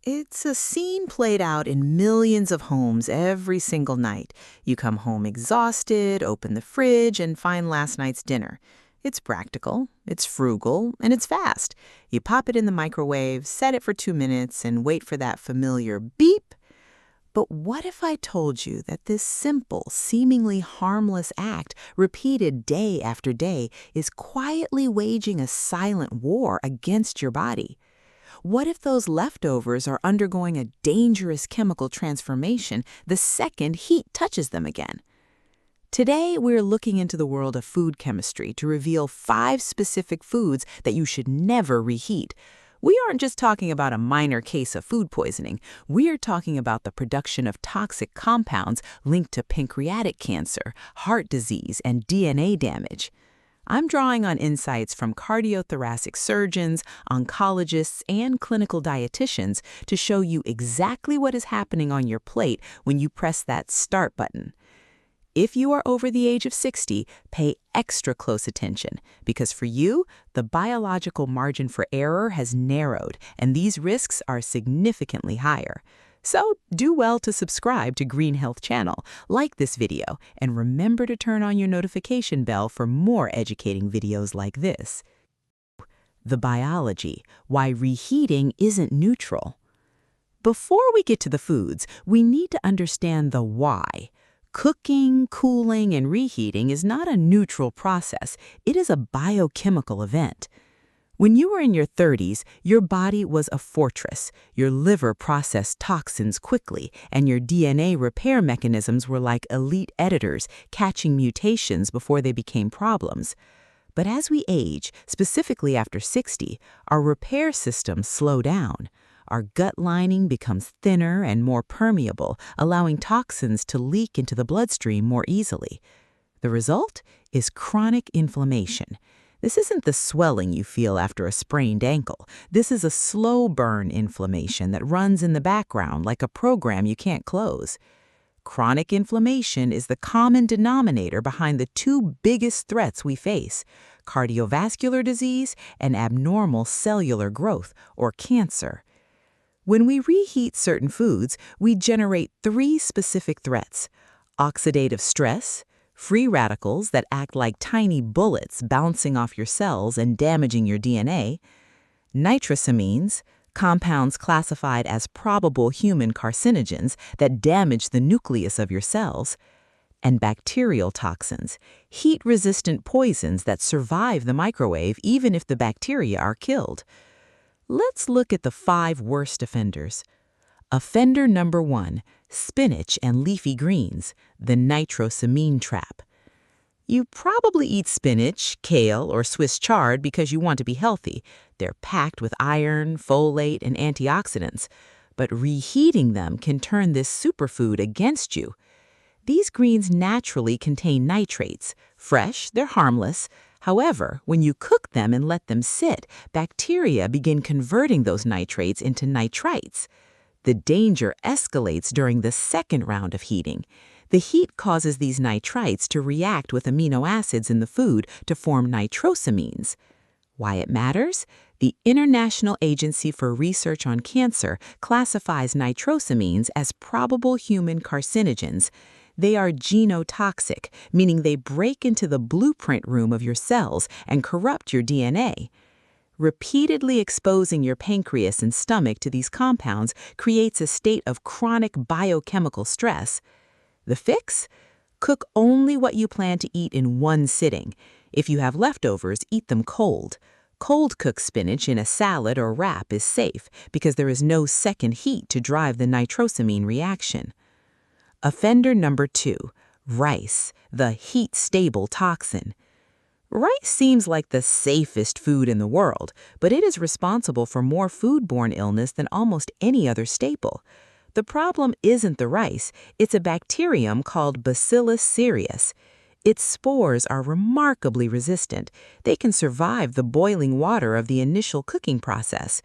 It's a scene played out in millions of homes every single night. You come home exhausted, open the fridge, and find last night's dinner. It's practical, it's frugal, and it's fast. You pop it in the microwave, set it for 2 minutes, and wait for that familiar beep. But what if I told you that this simple, seemingly harmless act, repeated day after day, is quietly waging a silent war against your body? What if those leftovers are undergoing a dangerous chemical transformation the second heat touches them again? Today, we're looking into the world of food chemistry to reveal 5 specific foods that you should never reheat. We aren't just talking about a minor case of food poisoning. We're talking about the production of toxic compounds linked to pancreatic cancer, heart disease, and DNA damage. I'm drawing on insights from cardiothoracic surgeons, oncologists, and clinical dietitians to show you exactly what is happening on your plate when you press that start button. If you are over the age of 60, pay extra close attention because for you, the biological margin for error has narrowed and these risks are significantly higher. So do well to subscribe to Green Health Channel, like this video, and remember to turn on your notification bell for more educating videos like this. The biology, why reheating isn't neutral. Before we get to the foods, we need to understand the why. Cooking, cooling, and reheating is not a neutral process. It is a biochemical event. When you were in your 30s, your body was a fortress. Your liver processed toxins quickly, and your DNA repair mechanisms were like elite editors, catching mutations before they became problems. But as we age, specifically after 60, our repair systems slow down. Our gut lining becomes thinner and more permeable, allowing toxins to leak into the bloodstream more easily. The result is chronic inflammation. This isn't the swelling you feel after a sprained ankle. This is a slow burn inflammation that runs in the background like a program you can't close. Chronic inflammation is the common denominator behind the 2 biggest threats we face: cardiovascular disease and abnormal cellular growth, or cancer. When we reheat certain foods, we generate 3 specific threats: oxidative stress, free radicals that act like tiny bullets bouncing off your cells and damaging your DNA, nitrosamines, compounds classified as probable human carcinogens that damage the nucleus of your cells, and bacterial toxins, heat-resistant poisons that survive the microwave even if the bacteria are killed. Let's look at the 5 worst offenders. Offender number 1, spinach and leafy greens, the nitrosamine trap. You probably eat spinach, kale, or Swiss chard because you want to be healthy. They're packed with iron, folate, and antioxidants. But reheating them can turn this superfood against you. These greens naturally contain nitrates. Fresh, they're harmless. However, when you cook them and let them sit, bacteria begin converting those nitrates into nitrites. The danger escalates during the second round of heating. The heat causes these nitrites to react with amino acids in the food to form nitrosamines. Why it matters? The International Agency for Research on Cancer classifies nitrosamines as probable human carcinogens. They are genotoxic, meaning they break into the blueprint room of your cells and corrupt your DNA. Repeatedly exposing your pancreas and stomach to these compounds creates a state of chronic biochemical stress. The fix? Cook only what you plan to eat in one sitting. If you have leftovers, eat them cold. Cold-cooked spinach in a salad or wrap is safe because there is no second heat to drive the nitrosamine reaction. Offender number 2, rice, the heat-stable toxin. Rice seems like the safest food in the world, but it is responsible for more foodborne illness than almost any other staple. The problem isn't the rice, it's a bacterium called Bacillus cereus. Its spores are remarkably resistant. They can survive the boiling water of the initial cooking process.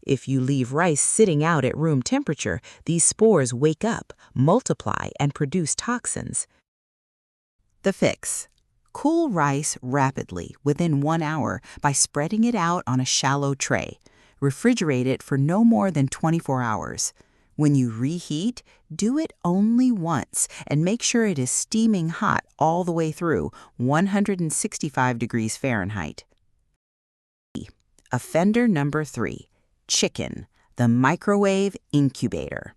If you leave rice sitting out at room temperature, these spores wake up, multiply, and produce toxins. The fix: cool rice rapidly within 1 hour by spreading it out on a shallow tray. Refrigerate it for no more than 24 hours. When you reheat, do it only once and make sure it is steaming hot all the way through, 165 degrees Fahrenheit. Offender number 3, chicken, the microwave incubator.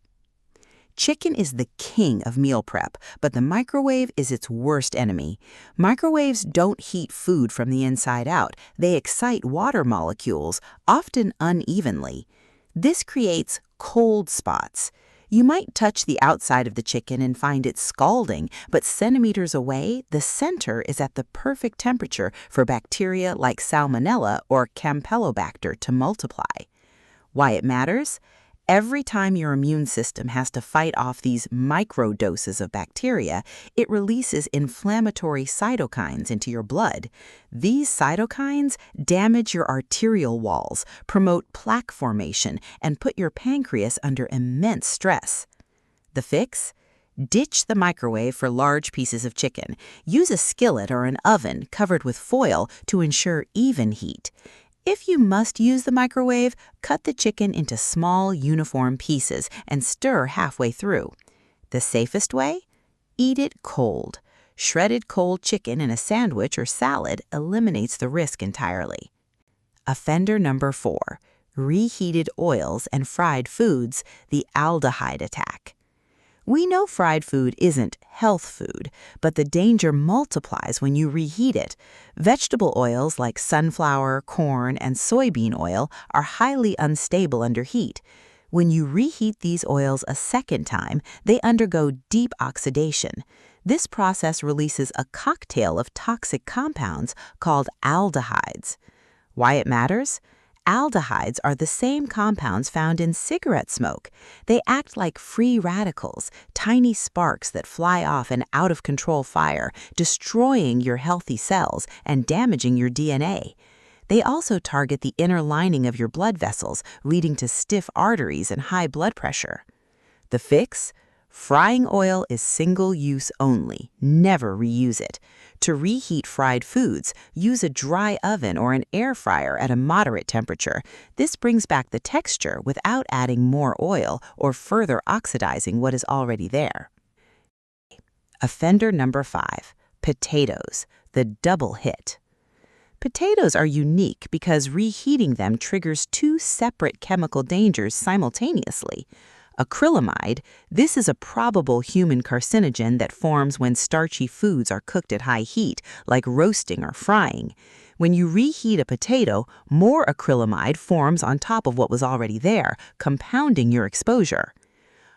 Chicken is the king of meal prep, but the microwave is its worst enemy. Microwaves don't heat food from the inside out. They excite water molecules, often unevenly. This creates cold spots. You might touch the outside of the chicken and find it scalding, but centimeters away, the center is at the perfect temperature for bacteria like Salmonella or Campylobacter to multiply. Why it matters? Every time your immune system has to fight off these microdoses of bacteria, it releases inflammatory cytokines into your blood. These cytokines damage your arterial walls, promote plaque formation, and put your pancreas under immense stress. The fix? Ditch the microwave for large pieces of chicken. Use a skillet or an oven covered with foil to ensure even heat. If you must use the microwave, cut the chicken into small, uniform pieces and stir halfway through. The safest way? Eat it cold. Shredded cold chicken in a sandwich or salad eliminates the risk entirely. Offender number 4, reheated oils and fried foods, the aldehyde attack. We know fried food isn't health food, but the danger multiplies when you reheat it. Vegetable oils like sunflower, corn, and soybean oil are highly unstable under heat. When you reheat these oils a second time, they undergo deep oxidation. This process releases a cocktail of toxic compounds called aldehydes. Why it matters? Aldehydes are the same compounds found in cigarette smoke. They act like free radicals, tiny sparks that fly off an out-of-control fire, destroying your healthy cells and damaging your DNA. They also target the inner lining of your blood vessels, leading to stiff arteries and high blood pressure. The fix? Frying oil is single-use only. Never reuse it. To reheat fried foods, use a dry oven or an air fryer at a moderate temperature. This brings back the texture without adding more oil or further oxidizing what is already there. Offender number 5, potatoes, the double hit. Potatoes are unique because reheating them triggers 2 separate chemical dangers simultaneously. Acrylamide, this is a probable human carcinogen that forms when starchy foods are cooked at high heat, like roasting or frying. When you reheat a potato, more acrylamide forms on top of what was already there, compounding your exposure.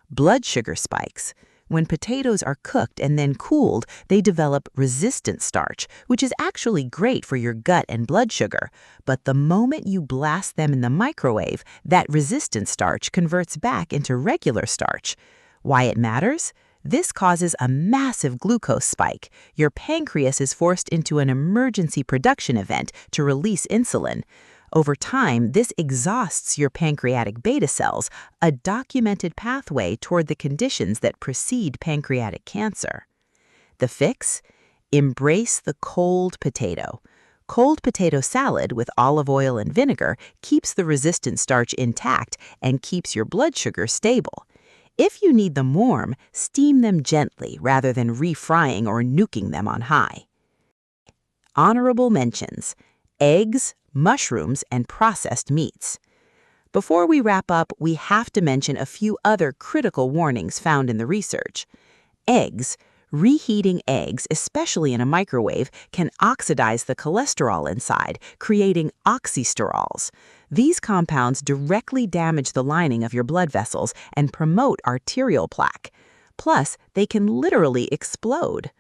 Blood sugar spikes. When potatoes are cooked and then cooled, they develop resistant starch, which is actually great for your gut and blood sugar. But the moment you blast them in the microwave, that resistant starch converts back into regular starch. Why it matters? This causes a massive glucose spike. Your pancreas is forced into an emergency production event to release insulin. Over time, this exhausts your pancreatic beta cells, a documented pathway toward the conditions that precede pancreatic cancer. The fix? Embrace the cold potato. Cold potato salad with olive oil and vinegar keeps the resistant starch intact and keeps your blood sugar stable. If you need them warm, steam them gently rather than refrying or nuking them on high. Honorable mentions: eggs, mushrooms, and processed meats. Before we wrap up, we have to mention a few other critical warnings found in the research. Eggs. Reheating eggs, especially in a microwave, can oxidize the cholesterol inside, creating oxysterols. These compounds directly damage the lining of your blood vessels and promote arterial plaque. Plus, they can literally explode.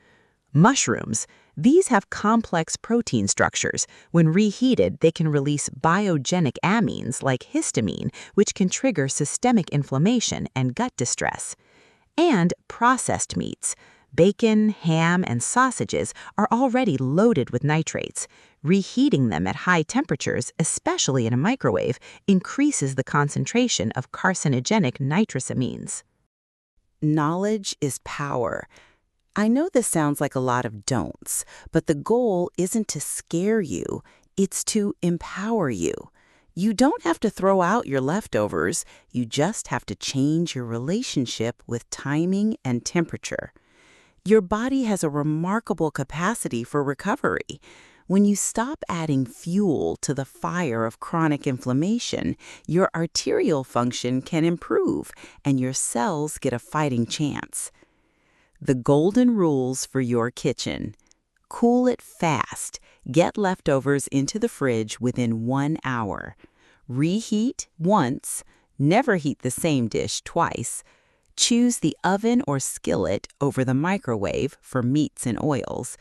Mushrooms. These have complex protein structures. When reheated, they can release biogenic amines like histamine, which can trigger systemic inflammation and gut distress. And processed meats. Bacon, ham, and sausages are already loaded with nitrates. Reheating them at high temperatures, especially in a microwave, increases the concentration of carcinogenic nitrosamines. Knowledge is power. I know this sounds like a lot of don'ts, but the goal isn't to scare you, it's to empower you. You don't have to throw out your leftovers, you just have to change your relationship with timing and temperature. Your body has a remarkable capacity for recovery. When you stop adding fuel to the fire of chronic inflammation, your arterial function can improve and your cells get a fighting chance. The golden rules for your kitchen. Cool it fast. Get leftovers into the fridge within 1 hour. Reheat once. Never heat the same dish twice. Choose the oven or skillet over the microwave for meats and oils.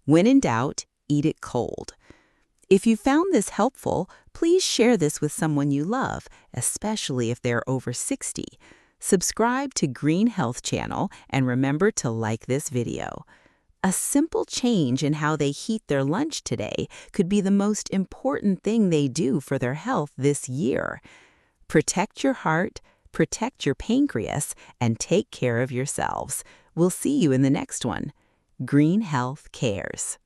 When in doubt, eat it cold. If you found this helpful, please share this with someone you love, especially if they're over 60. Subscribe to Green Health Channel and remember to like this video. A simple change in how they heat their lunch today could be the most important thing they do for their health this year. Protect your heart, protect your pancreas, and take care of yourselves. We'll see you in the next one. Green Health Cares.